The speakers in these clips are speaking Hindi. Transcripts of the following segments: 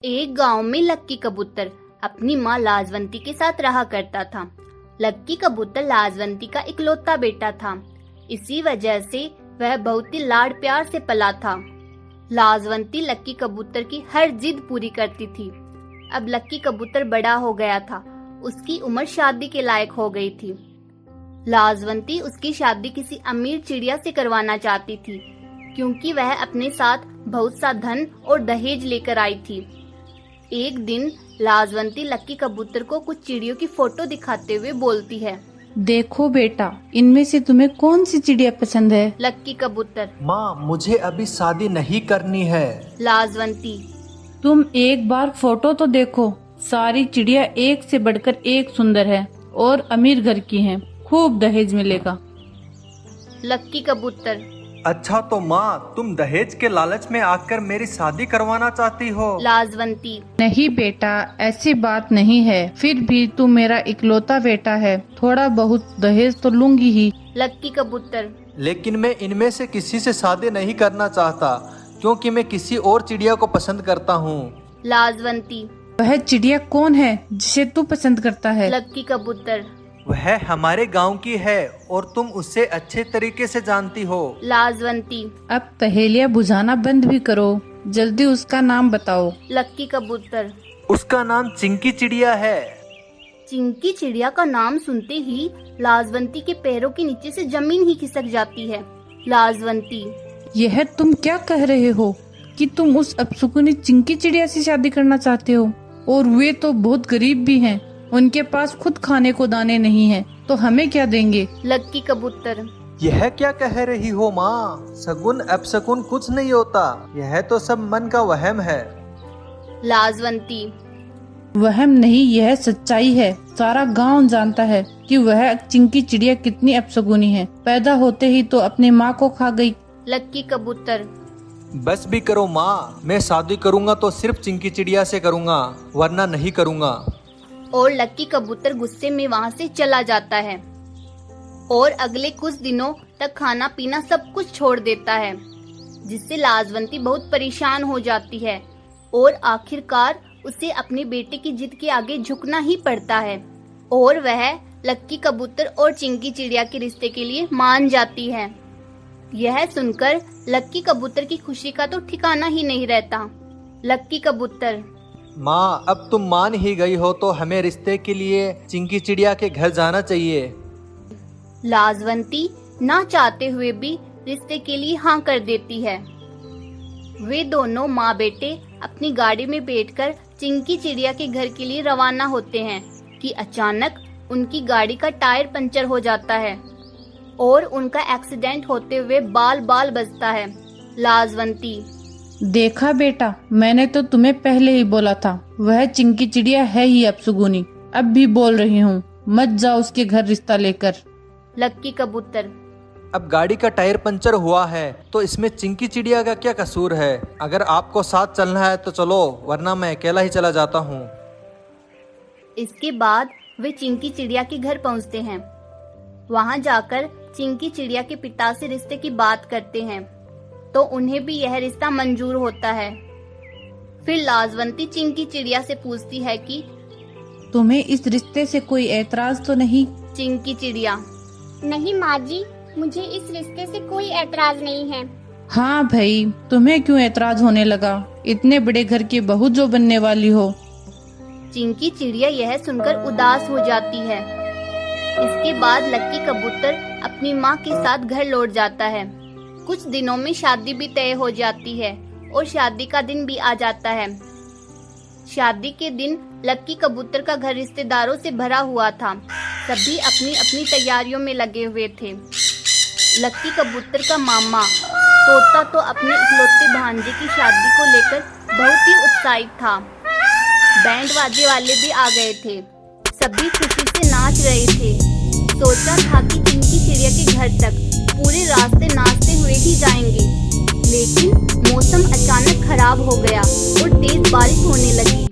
एक गांव में लक्की कबूतर अपनी माँ लाजवंती के साथ रहा करता था। लक्की कबूतर लाजवंती का इकलौता बेटा था। इसी वजह से वह बहुत ही लाड़ प्यार से पला था। लाजवंती लक्की कबूतर की हर जिद पूरी करती थी। अब लक्की कबूतर बड़ा हो गया था। उसकी उम्र शादी के लायक हो गई थी। लाजवंती उसकी शादी किसी अमीर चिड़िया से करवाना चाहती थी, क्योंकि वह अपने साथ बहुत सा धन और दहेज लेकर आई थी। एक दिन लाजवंती लक्की कबूतर को कुछ चिड़ियों की फोटो दिखाते हुए बोलती है, देखो बेटा, इनमें से तुम्हें कौन सी चिड़िया पसंद है? लक्की कबूतर। माँ, मुझे अभी शादी नहीं करनी है। लाजवंती। तुम एक बार फोटो तो देखो, सारी चिड़िया एक से बढ़कर एक सुंदर है और अमीर घर की हैं, खूब दहेज मिलेगा। लक्की कबूतर। अच्छा तो माँ, तुम दहेज के लालच में आकर मेरी शादी करवाना चाहती हो? लाजवंती। नहीं बेटा, ऐसी बात नहीं है, फिर भी तू मेरा इकलौता बेटा है, थोड़ा बहुत दहेज तो लूंगी ही। लक्की कबूतर। लेकिन मैं इनमें से किसी से शादी नहीं करना चाहता, क्योंकि मैं किसी और चिड़िया को पसंद करता हूँ। लाजवंती। वह चिड़िया कौन है जिसे तू पसंद करता है? लक्की कबूतर। वह हमारे गांव की है और तुम उसे अच्छे तरीके से जानती हो। लाजवंती। अब पहेलियाँ बुझाना बंद भी करो, जल्दी उसका नाम बताओ। लक्की कबूतर। उसका नाम चिंकी चिड़िया है। चिंकी चिड़िया का नाम सुनते ही लाजवंती के पैरों के नीचे से जमीन ही खिसक जाती है। लाजवंती। यह तुम क्या कह रहे हो कि तुम उस अपशकुनी चिंकी चिड़िया से शादी करना चाहते हो? और वे तो बहुत गरीब भी हैं, उनके पास खुद खाने को दाने नहीं हैं, तो हमें क्या देंगे? लक्की कबूतर। यह क्या कह रही हो माँ? सगुन अपशकुन कुछ नहीं होता, यह तो सब मन का वहम है। लाजवंती। वहम नहीं, यह सच्चाई है। सारा गांव जानता है कि वह चिंकी चिड़िया कितनी अपशकुनी है। पैदा होते ही तो अपनी माँ को खा गई। लक्की कबूतर। बस भी करो माँ, मैं शादी करूँगा तो सिर्फ चिंकी चिड़िया से करूँगा, वरना नहीं करूँगा। और लक्की कबूतर गुस्से में वहाँ से चला जाता है और अगले कुछ दिनों तक खाना पीना सब कुछ छोड़ देता है, जिससे लाजवंती बहुत परेशान हो जाती है और आखिरकार उसे अपने बेटे की जिद के आगे झुकना ही पड़ता है और वह लक्की कबूतर और चिंकी चिड़िया के रिश्ते के लिए मान जाती है। यह सुनकर लक्की कबूतर की खुशी का तो ठिकाना ही नहीं रहता। लक्की कबूतर। माँ, अब तुम मान ही गई हो तो हमें रिश्ते के लिए चिंकी चिड़िया के घर जाना चाहिए। लाजवंती ना चाहते हुए भी रिश्ते के लिए हाँ कर देती है। वे दोनों माँ बेटे अपनी गाड़ी में बैठकर चिंकी चिड़िया के घर के लिए रवाना होते हैं कि अचानक उनकी गाड़ी का टायर पंचर हो जाता है और उनका एक्सीडेंट होते हुए बाल बाल बजता है। लाजवंती। देखा बेटा, मैंने तो तुम्हें पहले ही बोला था, वह चिंकी चिड़िया है ही अपशकुनी। अब भी बोल रही हूँ, मत जाओ उसके घर रिश्ता लेकर। लक्की कबूतर। अब गाड़ी का टायर पंचर हुआ है तो इसमें चिंकी चिड़िया का क्या कसूर है? अगर आपको साथ चलना है तो चलो, वरना मैं अकेला ही चला जाता हूँ। इसके बाद वे चिंकी चिड़िया के घर पहुँचते हैं। वहाँ जाकर चिंकी चिड़िया के पिता से रिश्ते की बात करते हैं तो उन्हें भी यह रिश्ता मंजूर होता है। फिर लाजवंती चिंकी चिड़िया से पूछती है कि तुम्हें इस रिश्ते से कोई ऐतराज तो नहीं? चिंकी चिड़िया। नहीं माँ जी, मुझे इस रिश्ते से कोई ऐतराज नहीं है। हाँ भाई, तुम्हें क्यों ऐतराज होने लगा? इतने बड़े घर की बहू जो बनने वाली हो। चिंकी चिड़िया यह सुनकर उदास हो जाती है। इसके बाद लक्की कबूतर अपनी माँ के साथ घर लौट जाता है। कुछ दिनों में शादी भी तय हो जाती है और शादी का दिन भी आ जाता है। शादी के दिन लक्की कबूतर का घर रिश्तेदारों से भरा हुआ था। सभी अपनी अपनी तैयारियों में लगे हुए थे। लक्की कबूतर का मामा तोता तो अपने इकलौते भांजे की शादी को लेकर बहुत ही उत्साहित था। बैंड बाजे वाले भी आ गए थे। सभी खुशी से नाच रहे थे। सोचा था कि चिंकी चिड़िया के घर तक पूरे रास्ते नाचते हुए ही जाएंगे, लेकिन मौसम अचानक खराब हो गया और तेज बारिश होने लगी।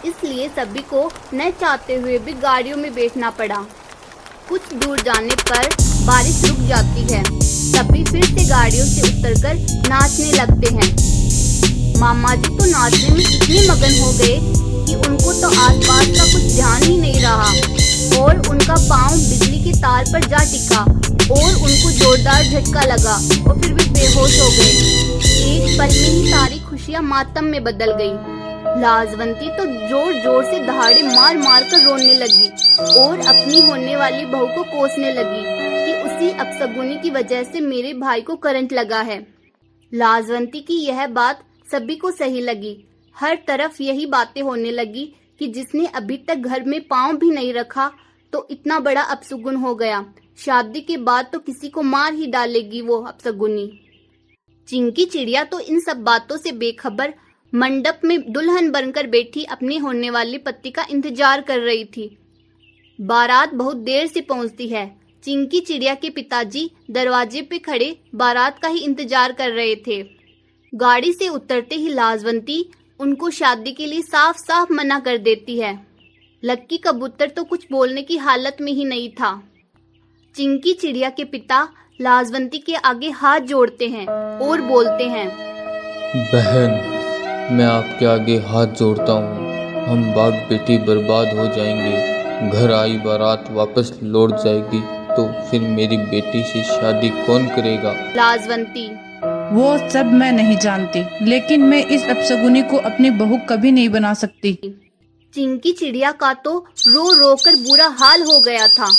इसलिए सभी को न चाहते हुए भी गाड़ियों में बैठना पड़ा। कुछ दूर जाने पर बारिश रुक जाती है। सभी फिर से गाड़ियों से उतरकर नाचने लगते हैं। मामा जी तो नाचने में इतने मगन हो गए कि उनको तो आसपास का कुछ ध्यान ही नहीं रहा और उनका पाँव बिजली के तार पर जा टिका और उनको जोरदार झटका लगा और फिर वे बेहोश हो गए। एक पल में ही सारी खुशियाँ मातम में बदल गई। लाजवंती तो जोर जोर से दहाड़े मार मार कर रोने लगी और अपनी होने वाली बहू को कोसने लगी कि उसी अपशगुनी की वजह से मेरे भाई को करंट लगा है। लाजवंती की यह बात सभी को सही लगी। हर तरफ यही बातें होने लगी कि जिसने अभी तक घर में पाँव भी नहीं रखा तो इतना बड़ा अपशगुन हो गया, शादी के बाद तो किसी को मार ही डालेगी वो अपशगुनी। चिंकी चिड़िया तो इन सब बातों से बेखबर मंडप में दुल्हन बनकर बैठी अपने होने वाली पति का इंतजार कर रही थी। बारात बहुत देर से पहुंचती है। चिंकी चिड़िया के पिताजी दरवाजे पे खड़े बारात का ही इंतजार कर रहे थे। गाड़ी से उतरते ही लाजवंती उनको शादी के लिए साफ साफ मना कर देती है। लक्की कबूतर तो कुछ बोलने की हालत में ही नहीं था। चिंकी चिड़िया के पिता लाजवंती के आगे हाथ जोड़ते हैं और बोलते हैं, बहन, मैं आपके आगे हाथ जोड़ता हूँ। हम बाप बेटी बर्बाद हो जाएंगे। घर आई बारात वापस लौट जाएगी तो फिर मेरी बेटी से शादी कौन करेगा? लाजवंती, वो सब मैं नहीं जानती, लेकिन मैं इस अपशगुनी को अपनी बहू कभी नहीं बना सकती। चिंकी चिड़िया का तो रो रो कर बुरा हाल हो गया था।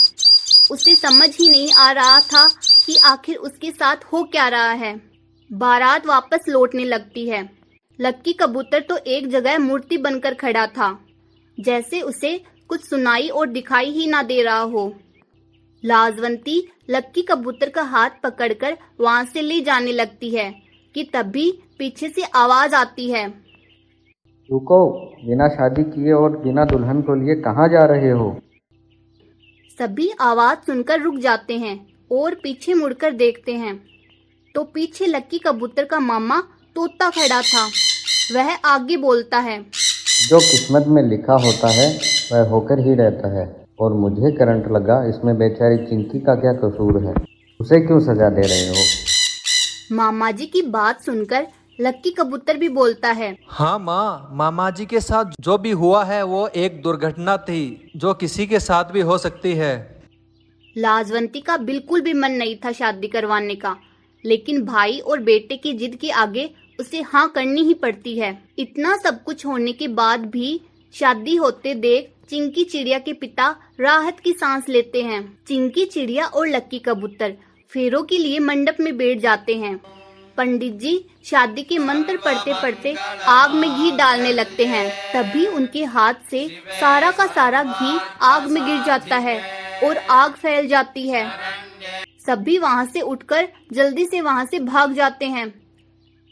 उसे समझ ही नहीं आ रहा था कि आखिर उसके साथ हो क्या रहा है। बारात वापस लौटने लगती है। लक्की कबूतर तो एक जगह मूर्ति बनकर खड़ा था, जैसे उसे कुछ सुनाई और दिखाई ही ना दे रहा हो। लाजवंती लक्की कबूतर का हाथ पकड़कर वहां से ले जाने लगती है कि तभी पीछे से आवाज आती है, रुको, बिना शादी किए और बिना दुल्हन को लिए कहाँ जा रहे हो? सभी आवाज सुनकर रुक जाते हैं और पीछे मुड़कर देखते हैं तो पीछे लक्की कबूतर का मामा तोता खड़ा था। वह आगे बोलता है, जो किस्मत में लिखा होता है वह होकर ही रहता है, और मुझे करंट लगा, इसमें बेचारी चिंकी का क्या कसूर है? उसे क्यों सजा दे रहे हो? मामा जी की बात सुनकर लक्की कबूतर भी बोलता है, हाँ माँ, मामा जी के साथ जो भी हुआ है वो एक दुर्घटना थी जो किसी के साथ भी हो सकती है। लाजवंती का बिल्कुल भी मन नहीं था शादी करवाने का, लेकिन भाई और बेटे की जिद के आगे उसे हाँ करनी ही पड़ती है। इतना सब कुछ होने के बाद भी शादी होते देख चिंकी चिड़िया के पिता राहत की सांस लेते हैं। चिंकी चिड़िया और लक्की कबूतर फेरों के लिए मंडप में बैठ जाते हैं। पंडित जी शादी के मंत्र पढ़ते पढ़ते आग में घी डालने लगते हैं। तभी उनके हाथ से सारा का सारा घी आग में गिर जाता है और आग फैल जाती है। सभी वहां से उठकर जल्दी से वहां से भाग जाते हैं।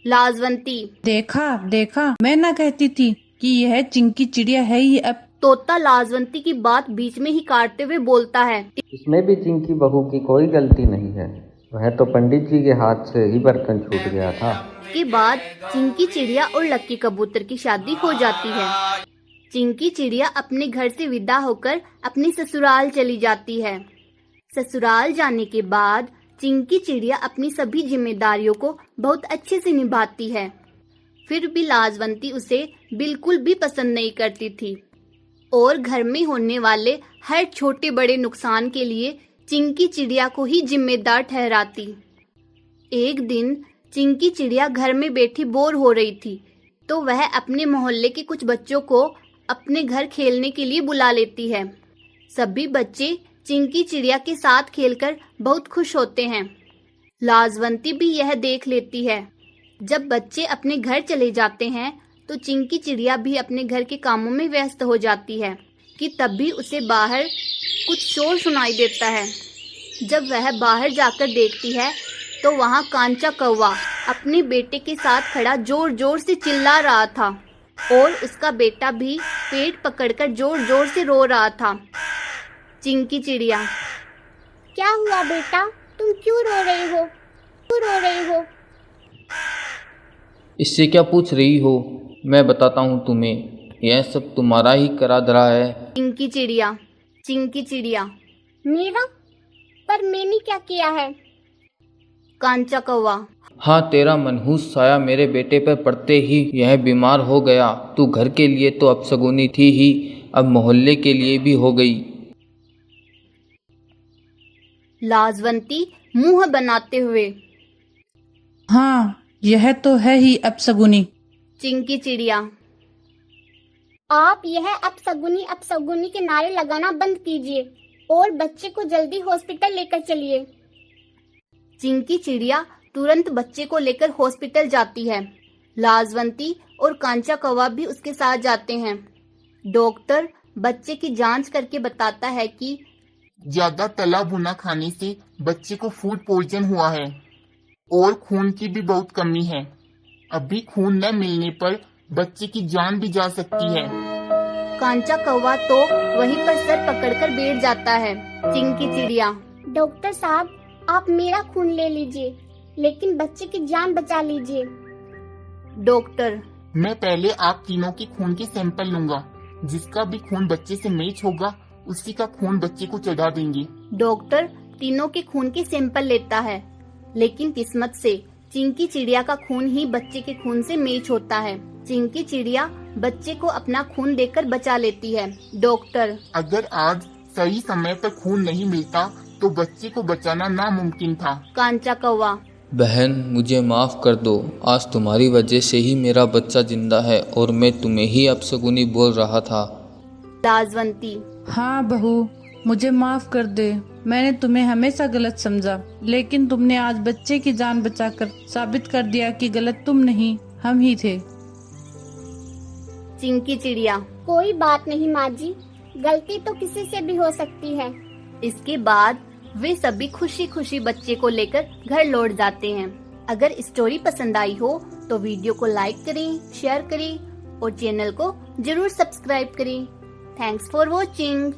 लाजवंती, देखा देखा, मैं ना कहती थी कि यह चिंकी चिड़िया है ही। अब तोता लाजवंती की बात बीच में ही काटते हुए बोलता है, इसमें भी चिंकी बहू की कोई गलती नहीं है, वह तो पंडित जी के हाथ से ही बर्तन छूट गया था। के बाद चिंकी चिड़िया और लक्की कबूतर की शादी हो जाती है। चिंकी चिड़िया अपने घर से विदा होकर अपने ससुराल चली जाती है। ससुराल जाने के बाद चिंकी चिड़िया अपनी सभी जिम्मेदारियों को बहुत अच्छे से निभाती है। फिर भी लाजवंती उसे बिल्कुल भी पसंद नहीं करती थी और घर में होने वाले हर छोटे बड़े नुकसान के लिए चिंकी चिड़िया को ही जिम्मेदार ठहराती। एक दिन चिंकी चिड़िया घर में बैठी बोर हो रही थी तो वह अपने मोहल्ले के कुछ बच्चों को अपने घर खेलने के लिए बुला लेती है। सभी बच्चे चिंकी चिड़िया के साथ खेलकर बहुत खुश होते हैं। लाजवंती भी यह देख लेती है। जब बच्चे अपने घर चले जाते हैं तो चिंकी चिड़िया भी अपने घर के कामों में व्यस्त हो जाती है कि तभी उसे बाहर कुछ शोर सुनाई देता है। जब वह बाहर जाकर देखती है तो वहाँ कांचा कौवा अपने बेटे के साथ खड़ा जोर जोर से चिल्ला रहा था और उसका बेटा भी पेट पकड़कर जोर जोर से रो रहा था। चिंकी चिड़िया, क्या हुआ बेटा, तुम क्यों रो रहे हो? क्यों रो रहे हो? इससे क्या पूछ रही हो? मैं बताता हूँ तुम्हें, यह सब तुम्हारा ही करा धरा है। चिंकी चिड़िया, चिंकी चिड़िया, मेरा? पर मैंने क्या किया है? कांचा कौवा, हाँ, तेरा मनहूस साया मेरे बेटे पर पड़ते ही यह बीमार हो गया। तू घर के लिए तो अपशगुनी थी ही, अब मोहल्ले के लिए भी हो गई। लाजवंती मुंह बनाते हुए। हाँ, यह तो है ही अपशगुनी। चिंकी चिड़िया। आप यह अपशगुनी के नारे लगाना बंद कीजिए और बच्चे को जल्दी हॉस्पिटल लेकर चलिए। चिंकी चिड़िया तुरंत बच्चे को लेकर हॉस्पिटल जाती है। लाजवंती और कांचा कौवा भी उसके साथ जाते हैं। डॉक्टर बच्चे की जांच करके बताता है कि ज्यादा तला भुना खाने से बच्चे को फूड पॉइजन हुआ है और खून की भी बहुत कमी है। अभी खून न मिलने पर बच्चे की जान भी जा सकती है। कांचा कौवा तो वहीं पर सर पकड़कर बैठ जाता है। चिंकी चिड़िया। डॉक्टर साहब, आप मेरा खून ले लीजिए, लेकिन बच्चे की जान बचा लीजिए। डॉक्टर। मैं पहले आप तीनों के खून के सैंपल लूंगा। जिसका भी खून बच्चे से मैच होगा उसी का खून बच्चे को चढ़ा देंगे। डॉक्टर तीनों के खून के सैंपल लेता है, लेकिन किस्मत से चिंकी चिड़िया का खून ही बच्चे के खून से मैच होता है। चिंकी चिड़िया बच्चे को अपना खून देकर बचा लेती है। डॉक्टर। अगर आज सही समय पर खून नहीं मिलता तो बच्चे को बचाना नामुमकिन था। कांचा कौवा। बहन, मुझे माफ़ कर दो। आज तुम्हारी वजह से ही मेरा बच्चा जिंदा है और मैं तुम्हें ही अपशगुनी बोल रहा था। लाजवंती। हाँ बहू, मुझे माफ कर दे। मैंने तुम्हें हमेशा गलत समझा, लेकिन तुमने आज बच्चे की जान बचाकर साबित कर दिया कि गलत तुम नहीं, हम ही थे। चिंकी चिड़िया। कोई बात नहीं माँ जी, गलती तो किसी से भी हो सकती है। इसके बाद वे सभी खुशी खुशी बच्चे को लेकर घर लौट जाते हैं। अगर स्टोरी पसंद आई हो तो वीडियो को लाइक करें, शेयर करें और चैनल को जरूर सब्सक्राइब करें। Thanks for watching.